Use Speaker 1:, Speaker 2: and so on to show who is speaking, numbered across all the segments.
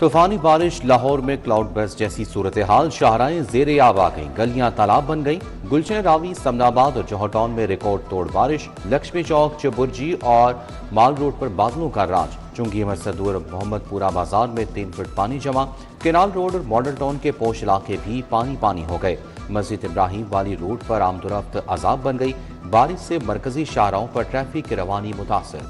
Speaker 1: तूफानी बारिश, लाहौर में क्लाउड बर्स्ट जैसी सूरत हाल, शाहराएं जेर आब आ गईं, गलियां तालाब बन गईं। गुलशन रावी, समनाबाद और जौहर टाउन में रिकॉर्ड तोड़ बारिश। लक्ष्मी चौक, चबुर्जी और माल रोड पर बादलों का राज। चुंगी, मसदूर, मोहम्मदपुरा बाजार में 3 फुट पानी जमा। केनाल रोड और मॉडल टाउन के पोश इलाके भी पानी पानी हो गए। मस्जिद इब्राहिम वाली रोड पर आमदोरफ्त अजाब बन गई। बारिश से मरकजी शाहराहों पर ट्रैफिक की रवानी मुतासर।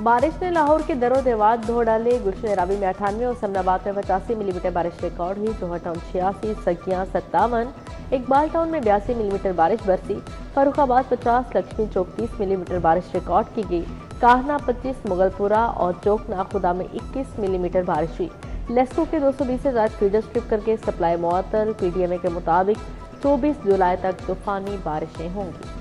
Speaker 2: बारिश ने लाहौर के दरो देवात धो डाले। गुलशन रावी में 98 और समनाबाद में 85 मिलीमीटर बारिश रिकॉर्ड हुई। जौहर टाउन 86, सगियां 57, इकबाल टाउन में 82 मिलीमीटर बारिश बरसी। फर्रुखाबाद 50, लक्ष्मी चौक 30 मिलीमीटर बारिश रिकॉर्ड की गई। काहना 25, मुगलपुरा और चौक नाखुदा में 21 मिलीमीटर बारिश हुई। लेस्को के 220 से ज्यादा फीडर स्ट्रिप करके सप्लाई मुअत्तल। पीडीएमए के मुताबिक 24 जुलाई तक तूफानी बारिशें होंगी।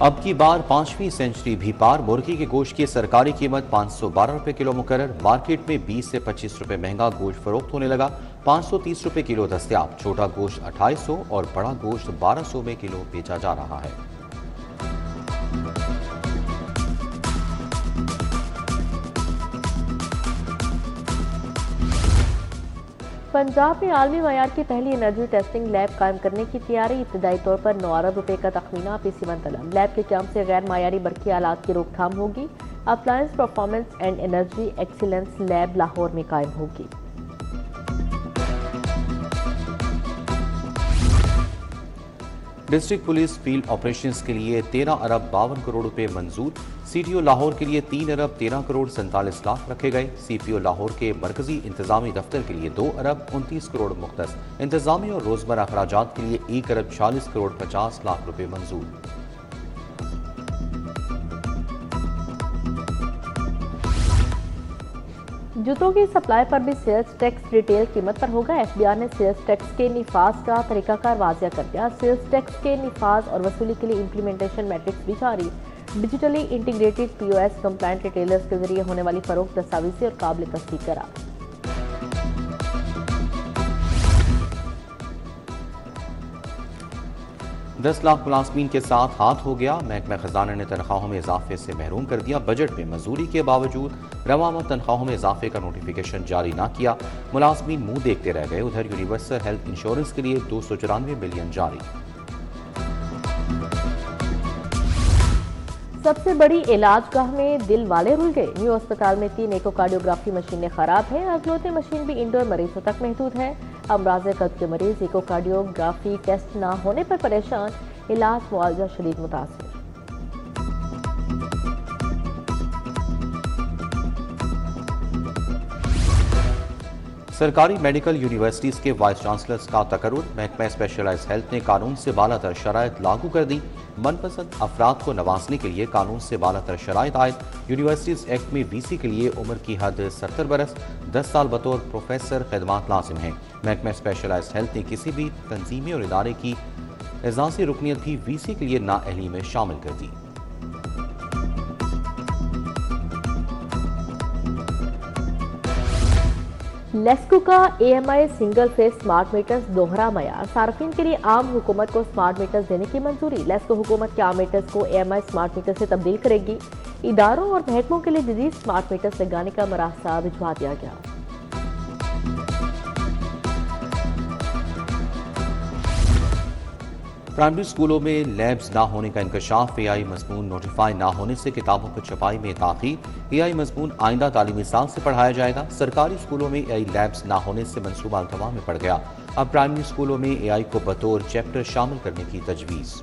Speaker 1: अब की बार 5वीं सेंचुरी भी पार। मुर्गी के गोश्त की सरकारी कीमत 512 रुपए किलो मुकर्रर। मार्केट में 20 से 25 रुपए महंगा गोश्त फरोख्त होने लगा। 530 रुपए किलो दस्तयाब। छोटा गोश्त 2800 और बड़ा गोश्त 1200 में किलो बेचा जा रहा है।
Speaker 2: पंजाब में आलमी मयार की पहली एनर्जी टेस्टिंग लैब कायम करने की तैयारी। इब्तदाई तौर पर 9 अरब रुपए का तखमीना पीसी तलब। लैब के क्याम से गैर मायारी बरकी आलात की रोकथाम होगी। Appliance performance and energy excellence lab Lahore में कायम होगी।
Speaker 1: डिस्ट्रिक्ट पुलिस फील्ड ऑपरेशंस के लिए 13 अरब 52 करोड़ रुपए मंजूर। सीटीओ लाहौर के लिए 3 अरब 13 करोड़ 47 लाख रखे गए। सीपीओ लाहौर के मरकजी इंतजामी दफ्तर के लिए 2 अरब 29 करोड़ मुख्तस। इंतजामी और रोजमर्रा अखराजात के लिए 1 अरब 40 करोड़ 50 लाख रुपए मंजूर।
Speaker 2: जूतों की सप्लाई पर भी सेल्स टैक्स रिटेल कीमत पर होगा। एफबीआर ने सेल्स टैक्स के निफाज का तरीकाकार वाजिया कर दिया। सेल्स टैक्स के निफाज और वसूली के लिए इम्प्लीमेंटेशन मैट्रिक्स भी जारी। Digitally integrated POS compliant retailers के जरिए होने वाली फरोख्त दस्तावेजी और काबिल तस्दीक करा।
Speaker 1: दस लाख मुलाजमीन के साथ हाथ हो गया। महकमा खजाना ने तनख्वाहों में इजाफे से महरूम कर दिया। बजट में मजदूरी के बावजूद रवामा तनख्वाहों में इजाफे का नोटिफिकेशन जारी न किया। मुलाजमीन मुंह देखते रह गए। उधर यूनिवर्सल हेल्थ इंश्योरेंस के लिए 294 मिलियन जारी।
Speaker 2: सबसे बड़ी इलाजगाह में दिल वाले रुल गए। न्यू अस्पताल में 3 इकोकार्डियोग्राफी मशीनें खराब हैं। अगलौते मशीन भी इंडोर मरीजों तक महदूद है। अमराज़ कल्ब के मरीज इकोकार्डियोग्राफी टेस्ट न होने पर परेशान। इलाज मुआवजा शदीद मुतासिर।
Speaker 1: सरकारी मेडिकल यूनिवर्सिटीज के वाइस चांसलर्स का तकर्रुर। महकमा स्पेशलाइज्ड हेल्थ ने कानून से बालातर शराइत लागू कर दी। मनपसंद अफराद को नवाजने के लिए कानून से बालातर शराइत आयद। यूनिवर्सिटीज एक्ट में वीसी के लिए उम्र की हद 70 बरस, 10 साल बतौर प्रोफेसर खिदमात लाजिम है। महकमा स्पेशलाइज्ड हेल्थ ने किसी भी तंजीमी और इदारे की एजाजी रुकनीत भी वीसी के लिए नाअहली में शामिल कर दी।
Speaker 2: लेस्को का AMI single phase smart meters दोहरा मयार। सार्फिन के लिए आम हुकूमत को स्मार्ट मीटर्स देने की मंजूरी। लेस्को हुकूमत के आम मीटर्स को एएमआई स्मार्ट मीटर से तब्दील करेगी। इदारों और महकमों के लिए जदीद स्मार्ट मीटर्स लगाने का मरासा भिजवा दिया गया।
Speaker 1: प्राइमरी स्कूलों में लैब्स ना होने का इंकशाफ। एआई मजमून नोटिफाई ना होने से किताबों की छपाई में ताखीर। एआई मजमून आइंदा तालीमी साल से पढ़ाया जाएगा। सरकारी स्कूलों में एआई लैब्स ना होने से मंसूबा अल्तवा में पड़ गया। अब प्राइमरी स्कूलों में एआई को बतौर चैप्टर शामिल करने की तजवीज़।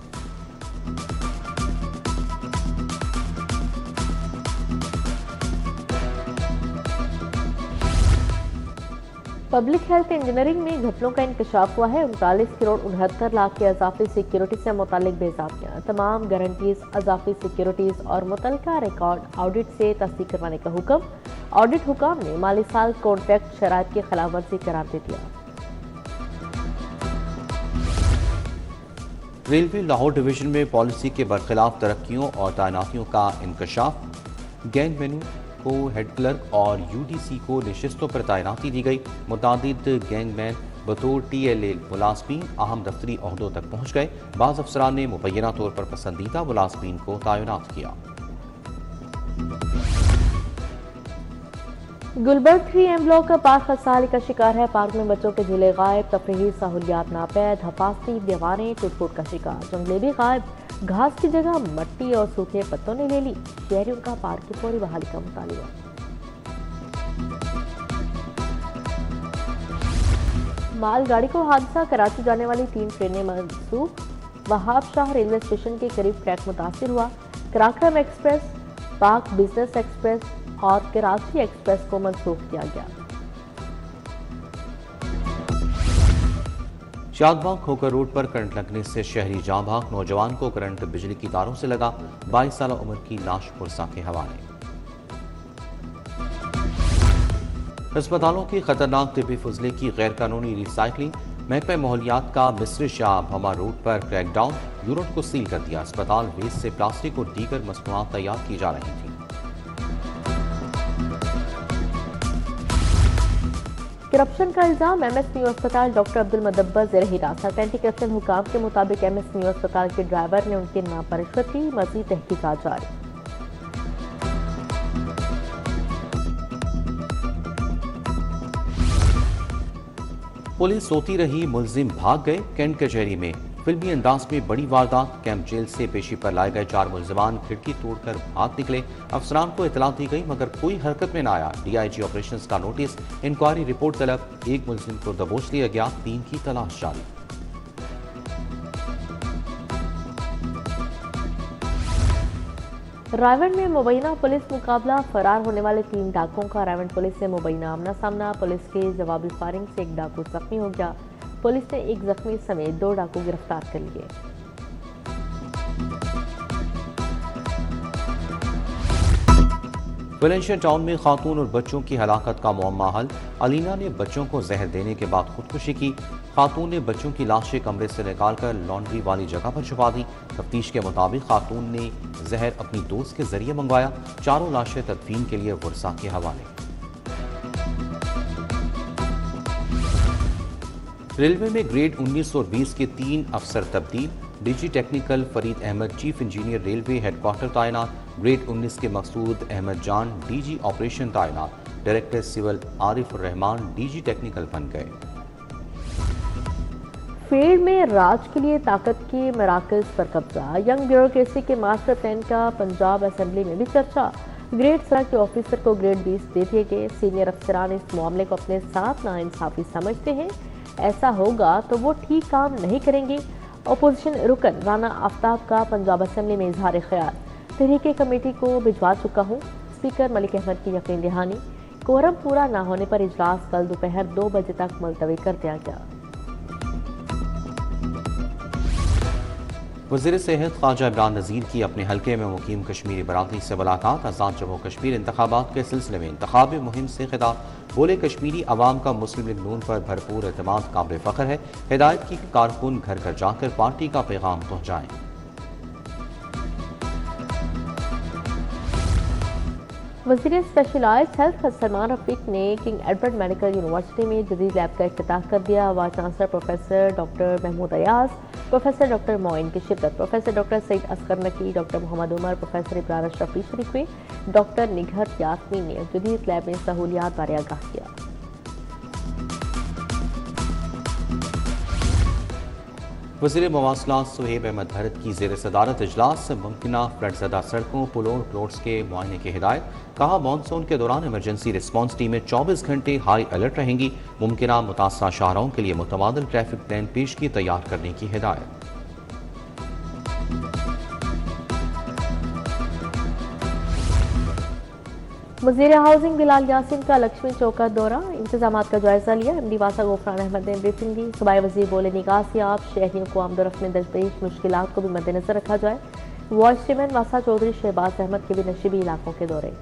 Speaker 2: पब्लिक हेल्थ इंजीनियरिंग में घपलों का इंकशाफ हुआ है। 39 करोड़ 69 लाख के अजाफी सिक्योरिटी से मुतालिक बेज़ाब्तियाँ। तमाम गारंटीज, अजाफी सिक्योरिटीज और मुतलका रिकॉर्ड ऑडिट से तस्दीक करवाने का हुक्म। ऑडिट हुकाम ने माली साल कॉन्ट्रैक्ट शराइत की खिलाफ वर्जी करार दे दिया।
Speaker 1: रेलवे लाहौर डिवीजन में पॉलिसी के बरखिलाफ तरक्कियों और तैनातियों का इंकशाफ। गैंग मेनू को हेड क्लर्क और यूडीसी को नशिस्तों पर तैनाती दी गई। मुतादिद गैंगमैन बतौर TLA मुलाजमीन अहम दफ्तरी ओहदों तक पहुँच गए। बाज़ अफसरान ने मुबैना तौर पर पसंदीदा मुलाजमीन को तैनात किया।
Speaker 2: गुलबर्ग 3M ब्लॉक का पार्क खस्ताहाली का शिकार है। पार्क में बच्चों के झूले गायब, तफरीही सहूलियात नापैद, हफाजती दीवारें टूट-फूट का शिकार, जंगले भी गायब, घास की जगह मट्टी और सूखे पत्तों ने ले ली। शहरियों का पार्क की फौरी बहाली का मुतालिबा। मालगाड़ी को हादसा, कराची जाने वाली 3 ट्रेनें मनसूख। वहाब शाह रेलवे स्टेशन के करीब ट्रैक मुतासिर हुआ। कराक्रम एक्सप्रेस, पाक बिजनेस एक्सप्रेस और कराची एक्सप्रेस को मनसूख किया गया।
Speaker 1: शादबाग खोकर रोड पर करंट लगने से शहरी जाँ भाग, नौजवान को करंट बिजली की तारों से लगा। 22 साल उम्र की लाश पुरसा के हवाले। अस्पतालों की खतरनाक तिब्बी फजले की गैर कानूनी रिसाइकलिंग। महकमा माहौलियात का मिस्र शाह भमा रोड पर क्रैकडाउन, यूनिट को सील कर दिया। अस्पताल वेस्ट से प्लास्टिक और दीगर मसनूआत तैयार की जा रही थी।
Speaker 2: करप्शन का इल्जाम, MS न्यू अस्पताल डॉक्टर अब्दुल मदब्बर ज़ेर हिरासत। एंटी करप्शन हुकाम के मुताबिक MS न्यू अस्पताल के ड्राइवर ने उनके नाम पर रिश्वत ली। मज़ीद तहकीकात जारी।
Speaker 1: पुलिस सोती रही, मुलजिम भाग गए। कैंट कचहरी में फिल्मी अंदाज में बड़ी वारदात। कैंप जेल से पेशी पर लाए गए 4 मुलजिमान खिड़की तोड़कर भाग निकले। अफसरान को इतला दी गई मगर कोई हरकत में न आया। DIG ऑपरेशंस का नोटिस, इंक्वायरी रिपोर्ट तलब। 1 मुलजिम को दबोच लिया गया, 3 की तलाश जारी।
Speaker 2: रायवंड में मुबैना पुलिस मुकाबला, फरार होने वाले 3 डाकुओं का रायवंड पुलिस से मुबैना आमना सामना। पुलिस के जवाबी फायरिंग से 1 डाकू जख्मी हो गया। पुलिस ने 1 जख्मी समेत 2 डाकू गिरफ्तार कर लिए।
Speaker 1: वेलेंशिया टाउन में खातून और बच्चों की हलाकत का मुअम्मा हल। अलीना ने बच्चों को जहर देने के बाद खुदकुशी की। खातून ने बच्चों की लाशें कमरे से निकालकर लॉन्ड्री वाली जगह पर छुपा दी। तफ्तीश के मुताबिक खातून ने जहर अपनी दोस्त के जरिए मंगवाया। 4 लाशें तदफीन के लिए वर्सा के हवाले। रेलवे में ग्रेड 19 और 20 के 3 अफसर तब्दील। DG technical Farid Ahmed chief engineer railway headquarters तैनात। ग्रेड 19 के मकसूद अहमद जान DG ऑपरेशन तैनात। Director civil Arif Rehman DG technical बन गए।
Speaker 2: फील्ड में राज के लिए ताकत के मराकज पर कब्जा। यंग ब्यूरोक्रेसी के मास्टर प्लान का पंजाब असेंबली में भी चर्चा। ग्रेड 17 के ऑफिसर को ग्रेड 20 दे दिए गए। सीनियर अफसरान इस मामले को अपने साथ नाइंसाफी समझते हैं। ऐसा होगा तो वो ठीक काम नहीं करेंगे। अपोजिशन रुकन राना आफ्ताब का पंजाब असेंबली में इजहार ख्याल। तहरीके कमेटी को भिजवा चुका हूँ। स्पीकर मलिक अहमद की यकीन दहानी। कोरम पूरा न होने पर इजलास कल दोपहर 2 बजे तक मुलतवी कर दिया गया।
Speaker 1: वज़ीर सेहत ख्वाजा इमरान नज़ीर की अपने हल्के में मुकीम कश्मीरी बरादरी से मुलाकात। आज़ाद जम्मू कश्मीर इंतखाबात के सिलसिले में इंतखाबी मुहिम से खिताब। बोले कश्मीरी अवाम का मुस्लिम लीग नून पर भरपूर एतमाद काबिल फ़ख्र है। हिदायत की कारकुन घर घर जाकर पार्टी का पैगाम पहुँचाएं।
Speaker 2: वज़ीर स्पेशलाइज्ड हेल्थ सलमान रफीक ने किंग एडवर्ड मेडिकल यूनिवर्सिटी में जदीद लैब का इफ्तिताह कर दिया। Vice chancellor professor doctor Mahmood Ayaz, professor doctor Moin की शिरकत। Professor doctor Saeed Asghar Naqi, doctor Mohammad Umar, professor Ibrar Ashraf भी शरीक हुए। डॉक्टर निघत यास्मीन ने जदीद लैब में सहूलियात बारे आगाह किया।
Speaker 1: वज़ीर मवासलात सुहेब अहमद भरत की ज़ेर सदारत इजलास। मुमकिना फ्लडज़दा सड़कों, पुलों और प्लॉट्स के मुआयने की हिदायत। कहा मानसून के दौरान इमरजेंसी रिस्पांस टीमें 24 घंटे हाई अलर्ट रहेंगी। मुमकिना मुतासरा शाहराओं के लिए मुतबादिल ट्रैफिक प्लान पेशगी तैयार करने की हिदायत।
Speaker 2: वज़ीर हाउसिंग बिलाल यासीन का लक्ष्मी चौक का दौरा, इंतजाम का जायजा लिया। MD वासा गफरान अहमद ने ब्रीफिंग दी। सूबाई वज़ीर बोले निकासियाब शहरियों को आमदोरफ्त में दरपेश मुश्किलात को भी मद्देनजर रखा जाए। वाइस चेयरमैन वासा चौधरी शहबाज अहमद के भी नशीबी इलाकों के दौरे।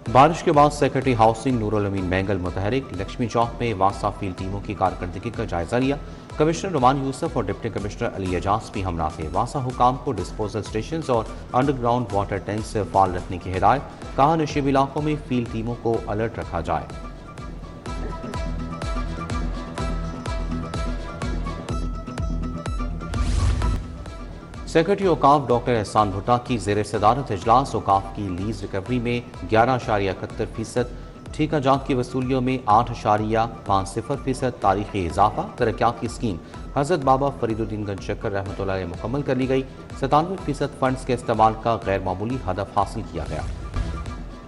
Speaker 1: बारिश के बाद सेक्रेटरी हाउसिंग नूरुल अमीन मैंगल मुतहरिक लक्ष्मी चौक में वासा फील्ड टीमों की कारकर्दगी का जायजा लिया। कमिश्नर नुमान यूसुफ और डिप्टी कमिश्नर अली एजाज भी हमरा थे। वासा हुकाम को डिस्पोजल स्टेशन और अंडरग्राउंड वाटर टैंक से फाल रखने की हिदायत। कहा नशीब इलाकों में फील्ड टीमों को अलर्ट रखा जाए। सेक्रेटरी औकाफ डॉक्टर एहसान भुट्टा की ज़ेर सदारत इजलास औकाफ की लीज रिकवरी में 11.71%, ठेका जात की वसूलियों में 8.50%, तारीखी इजाफा। तरक्याती स्कीम हजरत बाबा फरीदुद्दीन गंज चक्कर रहमतुल्लाह अलैह मुकम्मल कर ली गई। 97% फंड्स के इस्तेमाल का गैर मामूली हदफ हासिल किया गया।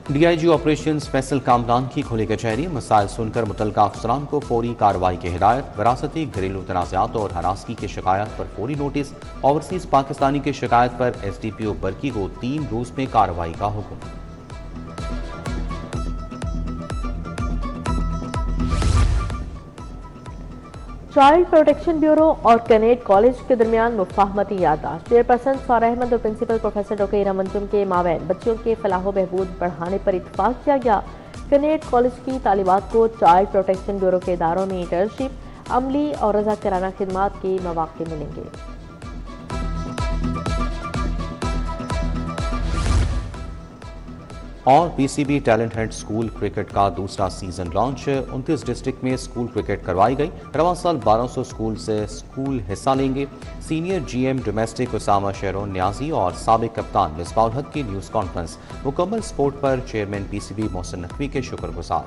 Speaker 1: DIG ऑपरेशंस फैसल कामरान की खुली कचहरी। मसाइल सुनकर मुतल्लिका अफसरान को फौरी कार्रवाई की हिदायत। विरासती घरेलू तनाज़ात और हरासगी की शिकायत पर फौरी नोटिस। ओवरसीज पाकिस्तानी की शिकायत पर SDPO बरकी को 3 रोज में कार्रवाई का हुक्म।
Speaker 2: चाइल्ड प्रोटेक्शन ब्यूरो और कैनेट कॉलेज के दरमियान मुफाहमती याददाश्त। चेयरपर्सन सारा अहमद और प्रिंसिपल प्रोफेसर डॉक्टर इरा मंजुम के माबैन बच्चों के फलाह बहबूद बढ़ाने पर इत्तफाक किया गया। कैनेट कॉलेज की तालिबात को चाइल्ड प्रोटेक्शन ब्यूरो के इदारों में इंटर्नशिप, अमली और रज़ाकाराना खिदमात के मौके मिलेंगे।
Speaker 1: और PCB talent Hunt school cricket का दूसरा सीजन लॉन्च। 29 डिस्ट्रिक्ट में स्कूल क्रिकेट करवाई गई। रवां साल 1200 स्कूल से स्कूल हिस्सा लेंगे। Senior GM domestic Usama Sheron Niazi और साबिक कप्तान मिसबाउल हक की न्यूज़ कॉन्फ्रेंस। मुकम्मल स्पोर्ट पर चेयरमैन PCB मोहसिन नकवी के शुक्रगुजार।